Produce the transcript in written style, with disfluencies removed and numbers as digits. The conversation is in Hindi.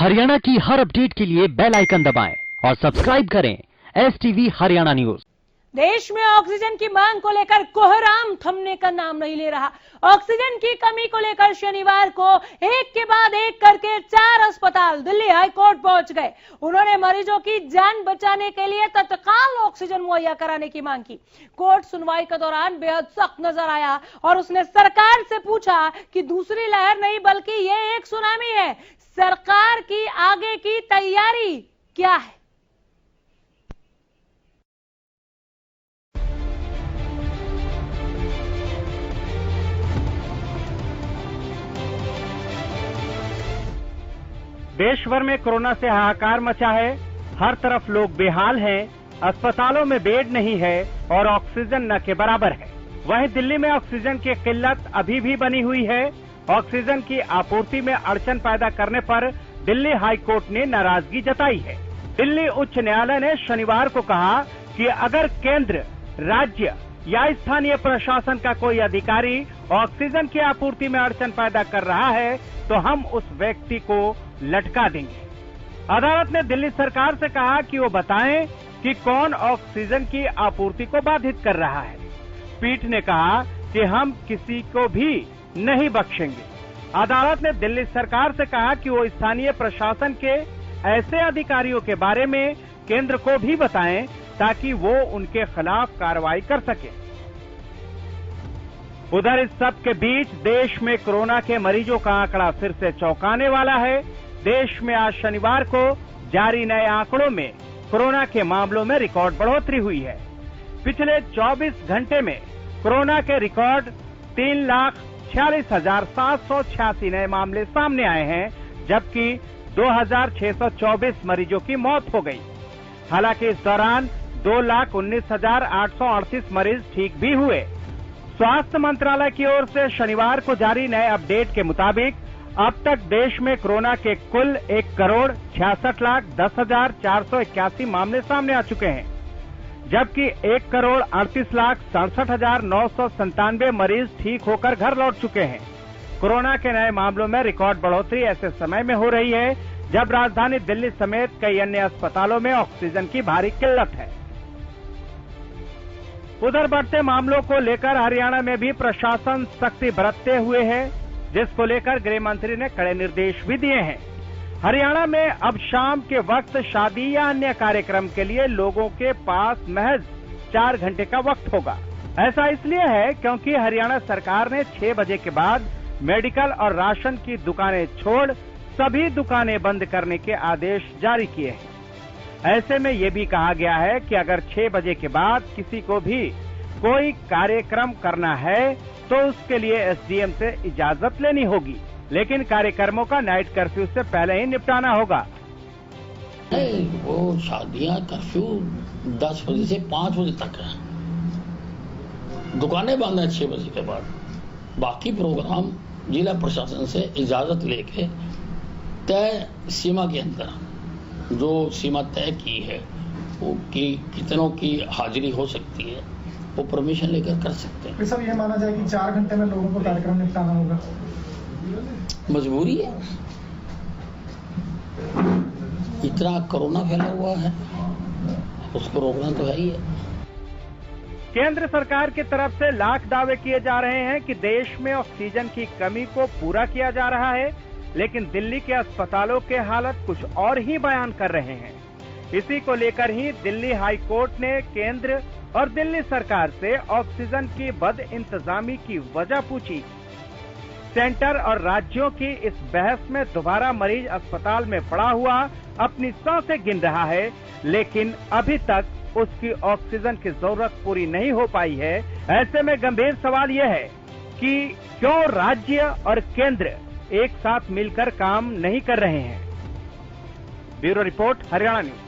हरियाणा की हर अपडेट के लिए बेल आइकन दबाएं और सब्सक्राइब करें STV हरियाणा न्यूज। देश में ऑक्सीजन की मांग को लेकर कोहराम थमने का नाम नहीं ले रहा। ऑक्सीजन की कमी को लेकर शनिवार को एक के बाद एक करके 4 अस्पताल दिल्ली हाई कोर्ट पहुंच गए। उन्होंने मरीजों की जान बचाने के लिए तत्काल ऑक्सीजन मुहैया कराने की मांग की। कोर्ट सुनवाई के दौरान बेहद सख्त नजर आया और उसने सरकार से पूछा कि दूसरी लहर नहीं बल्कि ये एक सुनामी है, सरकार की आगे की तैयारी क्या है। देश भर में कोरोना से हाहाकार मचा है। हर तरफ लोग बेहाल हैं, अस्पतालों में बेड नहीं है और ऑक्सीजन न के बराबर है। वहीं दिल्ली में ऑक्सीजन की किल्लत अभी भी बनी हुई है। ऑक्सीजन की आपूर्ति में अड़चन पैदा करने पर दिल्ली हाई कोर्ट ने नाराजगी जताई है। दिल्ली उच्च न्यायालय ने शनिवार को कहा कि अगर केंद्र, राज्य या स्थानीय प्रशासन का कोई अधिकारी ऑक्सीजन की आपूर्ति में अड़चन पैदा कर रहा है तो हम उस व्यक्ति को लटका देंगे। अदालत ने दिल्ली सरकार से कहा कि वो बताएं कि कौन ऑक्सीजन की आपूर्ति को बाधित कर रहा है। पीठ ने कहा कि हम किसी को भी नहीं बख्शेंगे। अदालत ने दिल्ली सरकार से कहा कि वो स्थानीय प्रशासन के ऐसे अधिकारियों के बारे में केंद्र को भी बताएं ताकि वो उनके खिलाफ कार्रवाई कर सके। उधर इस सब के बीच देश में कोरोना के मरीजों का आंकड़ा फिर से चौंकाने वाला है। देश में आज शनिवार को जारी नए आंकड़ों में कोरोना के मामलों में रिकॉर्ड बढ़ोतरी हुई है। पिछले 24 घंटे में कोरोना के रिकॉर्ड 3,46,786 नए मामले सामने आए हैं, जबकि 2,624 मरीजों की मौत हो गई। हालांकि इस दौरान 2,19,838 मरीज ठीक भी हुए। स्वास्थ्य मंत्रालय की ओर से शनिवार को जारी नए अपडेट के मुताबिक अब तक देश में कोरोना के कुल 1,66,10,481 मामले सामने आ चुके हैं, जबकि 1,38,67,997 मरीज ठीक होकर घर लौट चुके हैं। कोरोना के नए मामलों में रिकॉर्ड बढ़ोतरी ऐसे समय में हो रही है जब राजधानी दिल्ली समेत कई अन्य अस्पतालों में ऑक्सीजन की भारी किल्लत है। उधर बढ़ते मामलों को लेकर हरियाणा में भी प्रशासन सख्ती बरतते हुए है, जिसको लेकर गृह मंत्री ने कड़े निर्देश भी दिए हैं। हरियाणा में अब शाम के वक्त शादी या अन्य कार्यक्रम के लिए लोगों के पास महज 4 घंटे का वक्त होगा। ऐसा इसलिए है क्योंकि हरियाणा सरकार ने 6 बजे के बाद मेडिकल और राशन की दुकानें छोड़ सभी दुकानें बंद करने के आदेश जारी किए हैं। ऐसे में ये भी कहा गया है कि अगर 6 बजे के बाद किसी को भी कोई कार्यक्रम करना है तो उसके लिए SDM से इजाजत लेनी होगी, लेकिन कार्यक्रमों का नाइट कर्फ्यू से पहले ही निपटाना होगा। नहीं, वो शादियां कर्फ्यू 10 बजे से 5 बजे तक है। दुकानें बंद है 6 बजे के बाद। बाकी प्रोग्राम जिला प्रशासन से इजाजत लेके तय सीमा के अंदर, जो सीमा तय की है वो कि कितनों की हाजिरी हो सकती है, वो परमिशन लेकर कर सकते हैं। सब ये माना जाए कि 4 घंटे में लोगों को कार्यक्रम निपटाना होगा। मजबूरी है, इतना कोरोना फैला हुआ है, उसको रोकना तो है ही है। केंद्र सरकार की तरफ से लाख दावे किए जा रहे हैं कि देश में ऑक्सीजन की कमी को पूरा किया जा रहा है, लेकिन दिल्ली के अस्पतालों के हालत कुछ और ही बयान कर रहे हैं। इसी को लेकर ही दिल्ली हाई कोर्ट ने केंद्र और दिल्ली सरकार से ऑक्सीजन की बद इंतजामी की वजह पूछी। सेंटर और राज्यों की इस बहस में दोबारा मरीज अस्पताल में पड़ा हुआ अपनी सांसें गिन रहा है, लेकिन अभी तक उसकी ऑक्सीजन की जरूरत पूरी नहीं हो पाई है। ऐसे में गंभीर सवाल यह है कि क्यों राज्य और केंद्र एक साथ मिलकर काम नहीं कर रहे हैं। Bureau report, Haryana news.